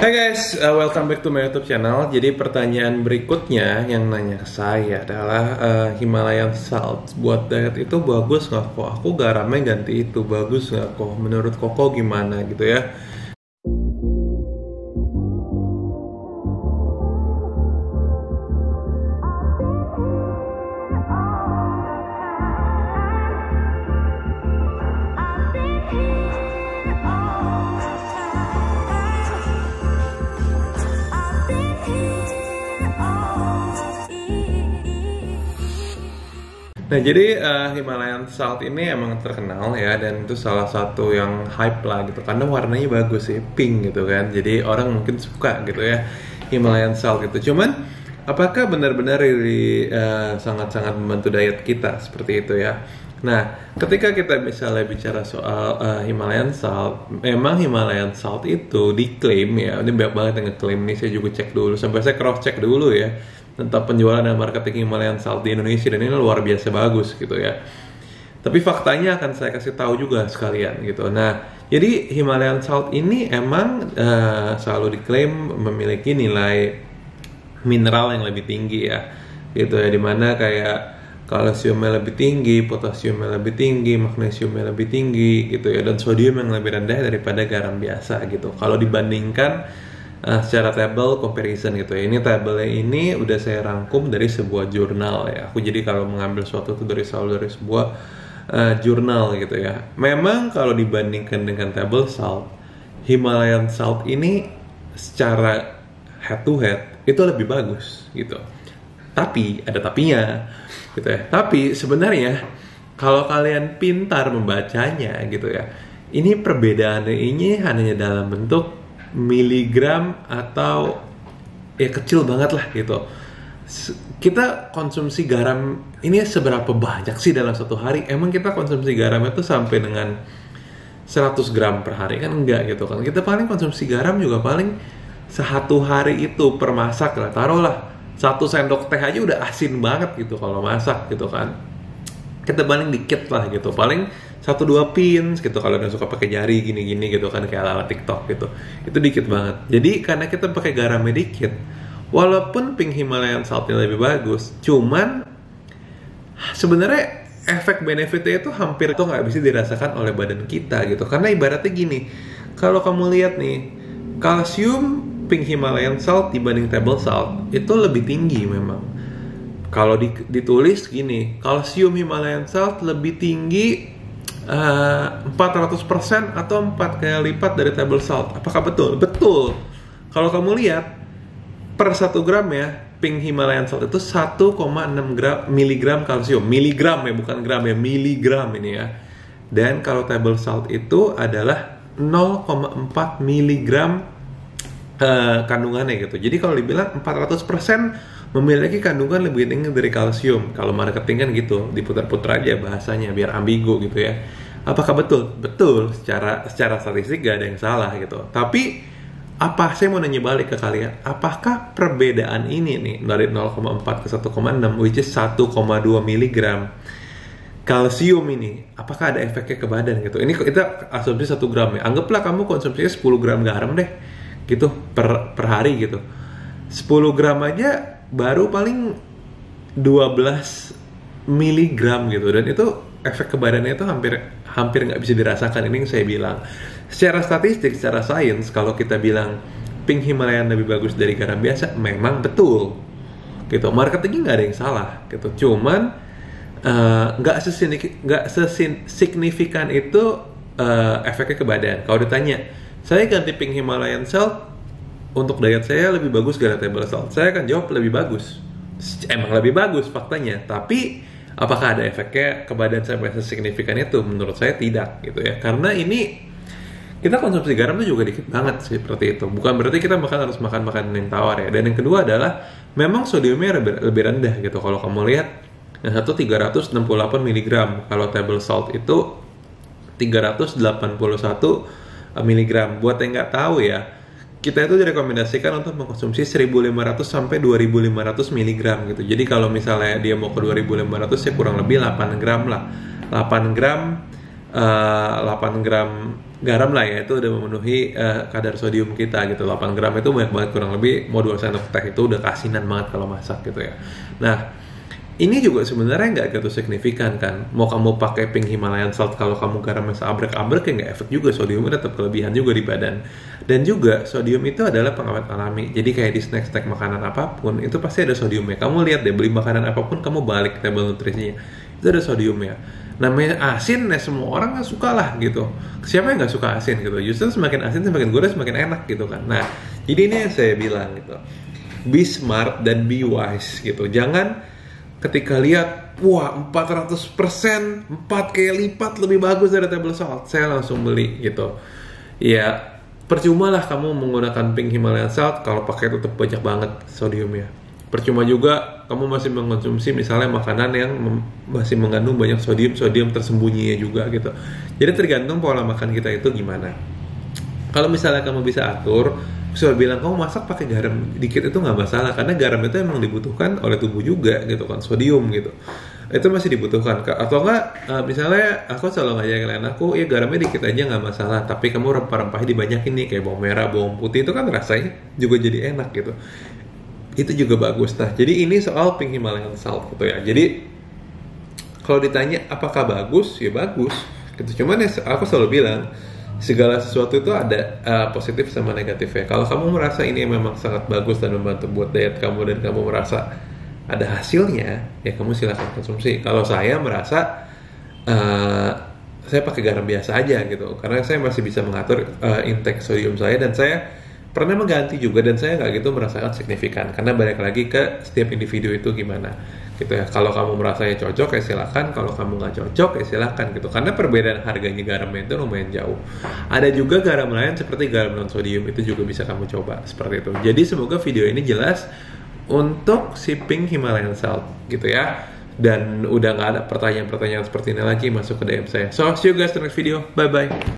Hai guys, welcome back to my YouTube channel. Jadi pertanyaan berikutnya yang nanya ke saya adalah Himalayan Salt buat diet itu bagus nggak kok? Aku garamnya ganti itu, bagus nggak kok? Menurut Koko gimana gitu ya? Nah, jadi Himalayan Salt ini emang terkenal ya, dan itu salah satu yang hype lah gitu, karena warnanya bagus sih, pink gitu kan. Jadi orang mungkin suka gitu ya Himalayan Salt gitu. Cuman apakah benar-benar really sangat-sangat membantu diet kita seperti itu ya? Nah, ketika kita misalnya bicara soal Himalayan Salt, memang Himalayan Salt itu diklaim ya, ini banyak banget yang ngeklaim nih, saya juga cek dulu, sampai saya cross check dulu ya tentang penjualan dan marketing Himalayan Salt di Indonesia, dan ini luar biasa bagus gitu ya. Tapi faktanya akan saya kasih tahu juga sekalian gitu. Nah, jadi Himalayan Salt ini emang selalu diklaim memiliki nilai mineral yang lebih tinggi ya, gitu ya, dimana kayak kalsiumnya lebih tinggi, potasiumnya lebih tinggi, magnesiumnya lebih tinggi gitu ya, dan sodium yang lebih rendah daripada garam biasa gitu. Kalau dibandingkan secara table comparison gitu ya. Ini tabelnya ini udah saya rangkum dari sebuah jurnal ya. Aku jadi kalau mengambil suatu itu selalu dari sebuah jurnal gitu ya. Memang kalau dibandingkan dengan table salt, Himalayan Salt ini secara head to head itu lebih bagus gitu. Tapi ada tapinya gitu ya. Tapi sebenarnya kalau kalian pintar membacanya gitu ya, ini perbedaannya ini hanya dalam bentuk miligram atau ya kecil banget lah gitu. Kita konsumsi garam ini seberapa banyak sih dalam satu hari? Emang kita konsumsi garam itu sampai dengan 100 gram per hari kan? Enggak gitu kan. Kita paling konsumsi garam juga paling satu hari itu per masak lah. Taruhlah 1 sendok teh aja udah asin banget gitu kalau masak gitu kan. Kita paling dikit lah gitu, paling 1-2 pins gitu kalau udah suka pakai jari gini-gini gitu kan, kayak ala TikTok gitu, itu dikit banget. Jadi karena kita pakai garamnya dikit, walaupun pink Himalayan Saltnya lebih bagus, cuman sebenarnya efek benefitnya itu hampir itu nggak bisa dirasakan oleh badan kita gitu. Karena ibaratnya gini, kalau kamu lihat nih, kalsium pink Himalayan Salt dibanding table salt itu lebih tinggi memang. Kalau ditulis gini, kalsium Himalayan Salt lebih tinggi 400% atau 4 kali lipat dari table salt. Apakah betul? Betul. Kalau kamu lihat per 1 gram ya, pink Himalayan Salt itu 1,6 miligram kalsium. Miligram ya, bukan gram ya, miligram ini ya. Dan kalau table salt itu adalah 0,4 miligram kandungannya gitu. Jadi kalau dibilang 400% memiliki kandungan lebih tinggi dari kalsium. Kalau marketing kan gitu, diputar-putar aja bahasanya biar ambigu gitu ya. Apakah betul? Betul, secara statistik gak ada yang salah gitu. Tapi saya mau nanya balik ke kalian, apakah perbedaan ini nih dari 0,4 ke 1,6 which is 1,2 miligram kalsium ini, apakah ada efeknya ke badan gitu? Ini kita asumsi 1 gram ya. Anggaplah kamu konsumsinya 10 gram garam deh gitu per hari gitu. 10 gram aja baru paling 12 miligram gitu, dan itu efek ke badannya itu hampir nggak bisa dirasakan. Ini yang saya bilang secara statistik, secara sains, kalau kita bilang pink Himalayan lebih bagus dari garam biasa, memang betul gitu. Marketingnya nggak ada yang salah gitu, cuman nggak sesignifikan itu efeknya ke badan. Kalau ditanya, saya ganti pink Himalayan Salt untuk diet saya lebih bagus gara table salt, saya akan jawab lebih bagus. Emang lebih bagus faktanya, tapi apakah ada efeknya ke badan sampai sesignifikan itu? Menurut saya tidak gitu ya. Karena ini kita konsumsi garam itu juga dikit banget sih, seperti itu. Bukan berarti kita harus makan makanan yang tawar ya. Dan yang kedua adalah memang sodiumnya lebih rendah gitu. Kalau kamu lihat yang satu 368 mg, kalau table salt itu 381 mg. Buat yang nggak tahu ya, kita itu direkomendasikan untuk mengkonsumsi 1.500 sampai 2.500 mg gitu. Jadi kalau misalnya dia mau ke 2.500 ya kurang lebih 8 gram lah. 8 gram 8 gram garam lah ya, itu udah memenuhi kadar sodium kita gitu. 8 gram itu banyak banget, kurang lebih mau 2 sendok teh itu udah kasinan banget kalau masak gitu ya. Nah, ini juga sebenarnya nggak gitu signifikan kan. Mau kamu pakai pink Himalayan salt, kalau kamu garamnya seabrek-abrek ya nggak efek juga, sodiumnya tetap kelebihan juga di badan. Dan juga sodium itu adalah pengawet alami. Jadi kayak di snack-snack makanan apapun itu pasti ada sodiumnya. Kamu lihat deh, beli makanan apapun kamu balik tabel nutrisinya, itu ada sodiumnya. Namanya asin ya semua orang nggak suka lah gitu. Siapa yang nggak suka asin gitu? Justru semakin asin semakin gurih semakin enak gitu kan. Nah, jadi ini yang saya bilang gitu. Be smart dan be wise gitu. Jangan ketika lihat, wah 400%, 4 kali lipat lebih bagus dari table salt, saya langsung beli gitu. Ya, percuma lah kamu menggunakan pink Himalayan salt kalau pakai tetap banyak banget sodiumnya. Percuma juga kamu masih mengkonsumsi misalnya makanan yang masih mengandung banyak sodium tersembunyinya juga gitu. Jadi tergantung pola makan kita itu gimana. Kalau misalnya kamu bisa atur, saya bilang kamu masak pakai garam dikit itu nggak masalah, karena garam itu emang dibutuhkan oleh tubuh juga gitu kan, sodium gitu, itu masih dibutuhkan. Atau enggak, misalnya aku selalu ngajakin aku, ya garamnya dikit aja nggak masalah, tapi kamu rempah-rempahnya dibanyakin nih, kayak bawang merah, bawang putih, itu kan rasanya juga jadi enak gitu, itu juga bagus. Nah, jadi ini soal pink Himalayan salt gitu ya. Jadi kalau ditanya apakah bagus, ya bagus gitu. Cuman ya aku selalu bilang, segala sesuatu itu ada positif sama negatifnya. Kalau kamu merasa ini memang sangat bagus dan membantu buat diet kamu dan kamu merasa ada hasilnya, ya kamu silakan konsumsi. Kalau saya merasa saya pakai garam biasa aja gitu, karena saya masih bisa mengatur intake sodium saya, dan saya pernah mengganti juga dan saya nggak gitu merasakan signifikan, karena balik lagi ke setiap individu itu gimana gitu ya. Kalau kamu merasa ya cocok ya silakan, kalau kamu nggak cocok ya silakan gitu, karena perbedaan harganya garamnya itu lumayan jauh. Ada juga garam lain seperti garam non sodium, itu juga bisa kamu coba seperti itu. Jadi semoga video ini jelas untuk si pink Himalayan salt gitu ya, dan udah nggak ada pertanyaan-pertanyaan seperti ini lagi masuk ke DM saya. So see you guys in the next video, bye bye.